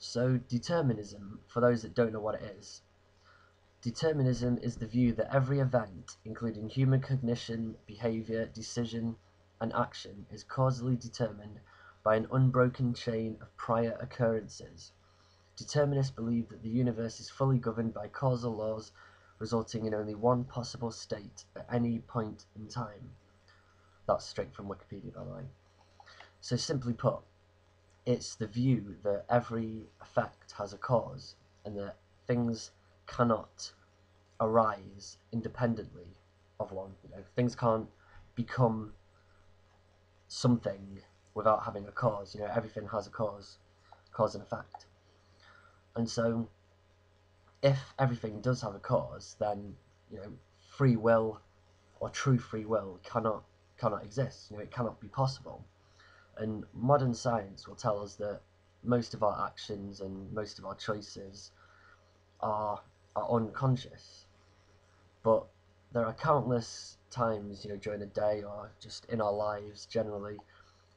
So determinism, for those that don't know what it is, determinism is the view that every event, including human cognition, behavior, decision, and action, is causally determined by an unbroken chain of prior occurrences. Determinists believe that the universe is fully governed by causal laws, resulting in only one possible state at any point in time. That's straight from Wikipedia, by the way. So simply put, it's the view that every effect has a cause, and that things cannot arise independently of one. Things can't become something without having a cause. Everything has a cause and effect. And so, if everything does have a cause, then free will or true free will cannot exist. It cannot be possible. And modern science will tell us that most of our actions and most of our choices are unconscious. But there are countless times, during the day or just in our lives generally,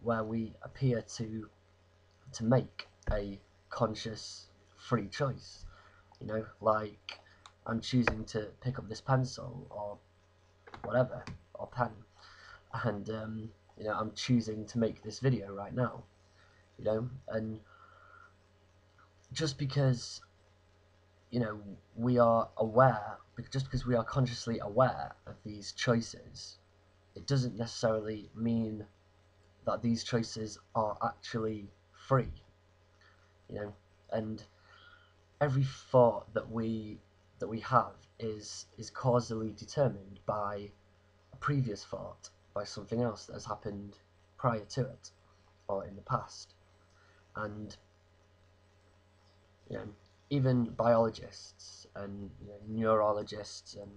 where we appear to make a conscious free choice. Like I'm choosing to pick up this pencil or whatever, or pen, and I'm choosing to make this video right now. And just because we are aware, just because we are consciously aware of these choices, it doesn't necessarily mean that these choices are actually free. And every thought that we have is causally determined by a previous thought, by something else that has happened prior to it or in the past. And even biologists and neurologists and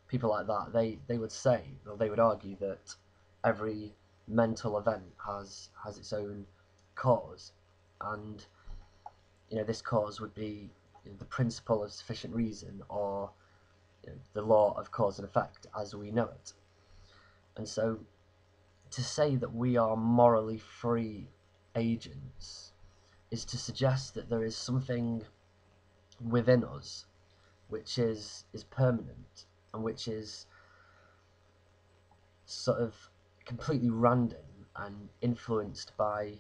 people like that, they would say, or they would argue, that every mental event has its own cause, and this cause would be the principle of sufficient reason, or the law of cause and effect as we know it. And so to say that we are morally free agents is to suggest that there is something within us which is permanent and which is sort of completely random and influenced by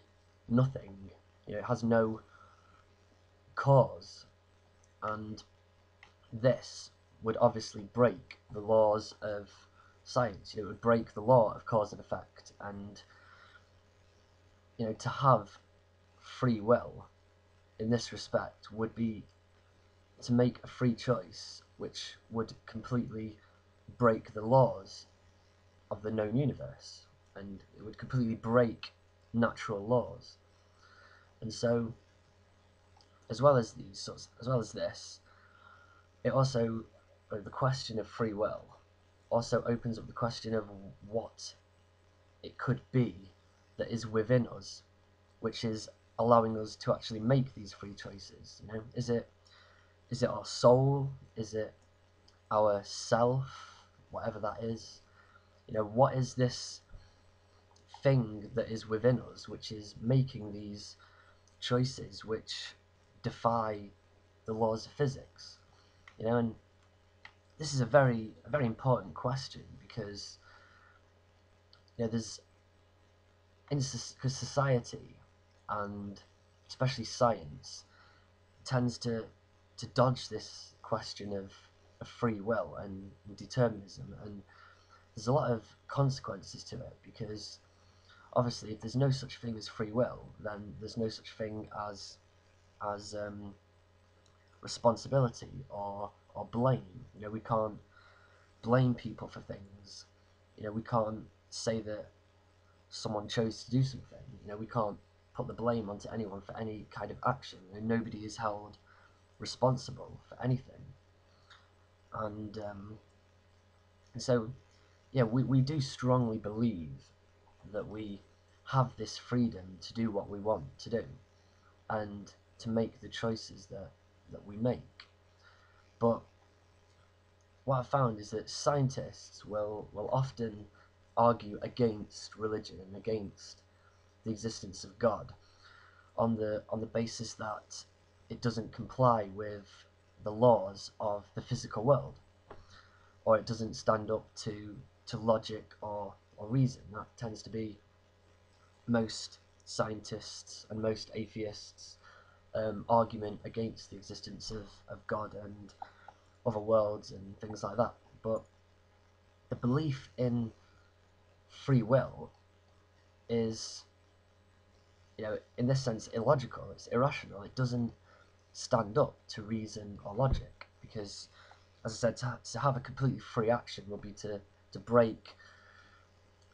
nothing. It has no cause, and this would obviously break the laws of science. It would break the law of cause and effect, and to have free will in this respect would be to make a free choice which would completely break the laws of the known universe, and it would completely break natural laws. And so, as well as this, it also, the question of free will also opens up the question of what it could be that is within us, which is allowing us to actually make these free choices. Is it our soul? Is it our self? Whatever that is. What is this thing that is within us which is making these choices which defy the laws of physics? And this is a very important question, because there's, because society, and especially science, tends to dodge this question of free will and determinism, and there's a lot of consequences to it, because obviously if there's no such thing as free will, then there's no such thing as responsibility or blame. We can't blame people for things. We can't say that someone chose to do something. We can't put the blame onto anyone for any kind of action. Nobody is held responsible for anything. And so, we do strongly believe that we have this freedom to do what we want to do, and to make the choices that we make. But what I've found is that scientists will often argue against religion and against the existence of God, on the basis that it doesn't comply with the laws of the physical world, or it doesn't stand up to logic or reason. That tends to be most scientists and most atheists' argument against the existence of God and other worlds and things like that. But the belief in free will is, in this sense, illogical. It's irrational. It doesn't stand up to reason or logic because, as I said, to have a completely free action would be to break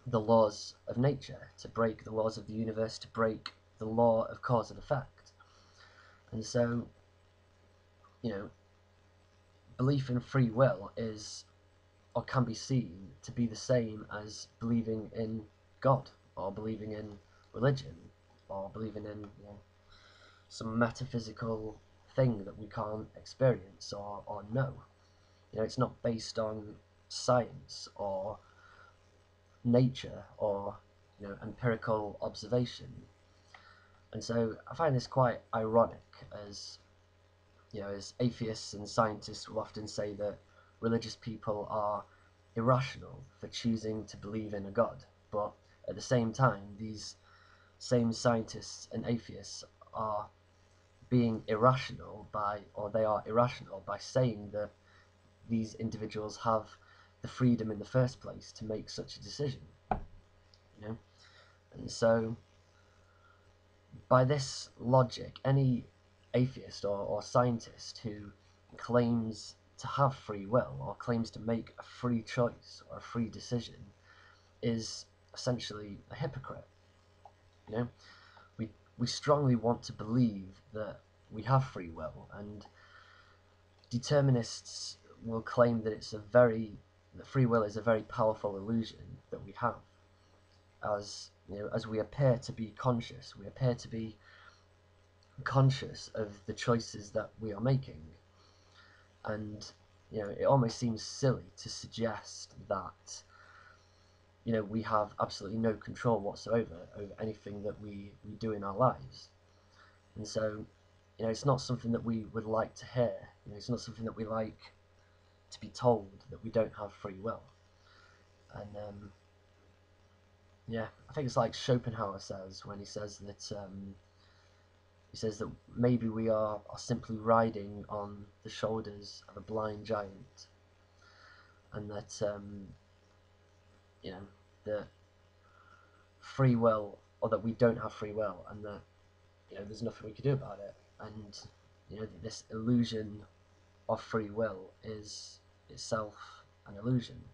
the laws of nature, to break the laws of the universe, to break the law of cause and effect. And so, belief in free will is, or can be seen to be, the same as believing in God, or believing in religion, or believing in some metaphysical thing that we can't experience or know. It's not based on science or nature or empirical observation. And so I find this quite ironic, as as atheists and scientists will often say that religious people are irrational for choosing to believe in a god, but at the same time these same scientists and atheists are being irrational they are irrational by saying that these individuals have the freedom in the first place to make such a decision. And so by this logic, any atheist or scientist who claims to have free will or claims to make a free choice or a free decision is essentially a hypocrite. We strongly want to believe that we have free will, and determinists will claim that that free will is a very powerful illusion that we have, as as we appear to be conscious. We appear to be conscious of the choices that we are making, and it almost seems silly to suggest that we have absolutely no control whatsoever over anything that we do in our lives. And so it's not something that we would like to hear. It's not something that we like to be told, that we don't have free will. And I think it's like Schopenhauer says when he says that maybe we are simply riding on the shoulders of a blind giant, and that that free will, or that we don't have free will, and that there's nothing we can do about it, and this illusion of free will is itself an illusion.